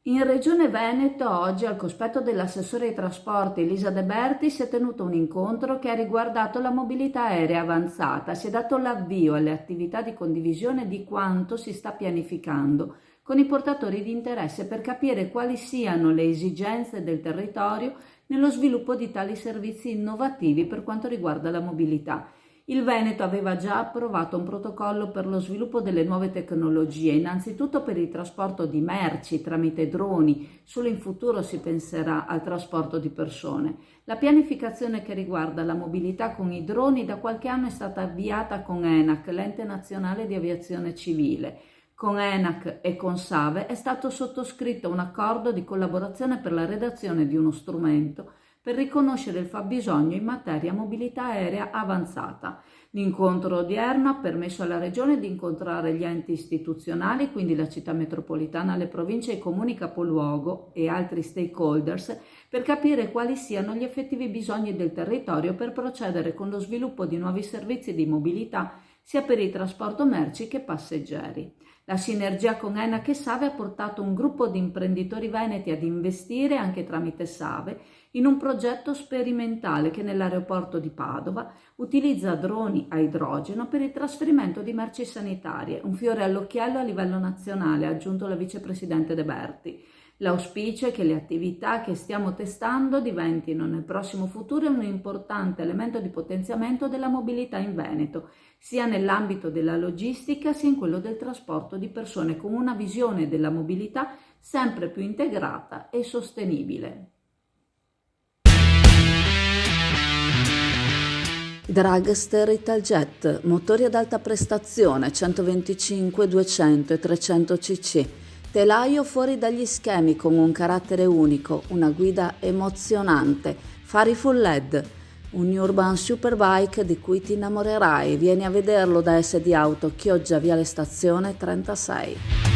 In Regione Veneto oggi al cospetto dell'assessore ai trasporti Elisa De Berti si è tenuto un incontro che ha riguardato la mobilità aerea avanzata. Si è dato l'avvio alle attività di condivisione di quanto si sta pianificando con i portatori di interesse per capire quali siano le esigenze del territorio nello sviluppo di tali servizi innovativi per quanto riguarda la mobilità. Il Veneto aveva già approvato un protocollo per lo sviluppo delle nuove tecnologie, innanzitutto per il trasporto di merci tramite droni, solo in futuro si penserà al trasporto di persone. La pianificazione che riguarda la mobilità con i droni da qualche anno è stata avviata con ENAC, l'Ente Nazionale di Aviazione Civile. Con ENAC e con SAVE è stato sottoscritto un accordo di collaborazione per la redazione di uno strumento per riconoscere il fabbisogno in materia mobilità aerea avanzata. L'incontro odierno ha permesso alla Regione di incontrare gli enti istituzionali, quindi la città metropolitana, le province e i comuni capoluogo e altri stakeholders, per capire quali siano gli effettivi bisogni del territorio per procedere con lo sviluppo di nuovi servizi di mobilità sia per il trasporto merci che passeggeri. La sinergia con ENAC e SAVE ha portato un gruppo di imprenditori veneti ad investire, anche tramite SAVE, in un progetto sperimentale che nell'aeroporto di Padova utilizza droni a idrogeno per il trasferimento di merci sanitarie, un fiore all'occhiello a livello nazionale, ha aggiunto la vicepresidente De Berti. L'auspicio è che le attività che stiamo testando diventino nel prossimo futuro un importante elemento di potenziamento della mobilità in Veneto, sia nell'ambito della logistica sia in quello del trasporto di persone, con una visione della mobilità sempre più integrata e sostenibile. Dragster Italjet, motori ad alta prestazione 125, 200 e 300 cc. Telaio fuori dagli schemi con un carattere unico, una guida emozionante, fari full LED, un urban superbike di cui ti innamorerai. Vieni a vederlo da SD Auto, Chioggia, Viale Stazione 36.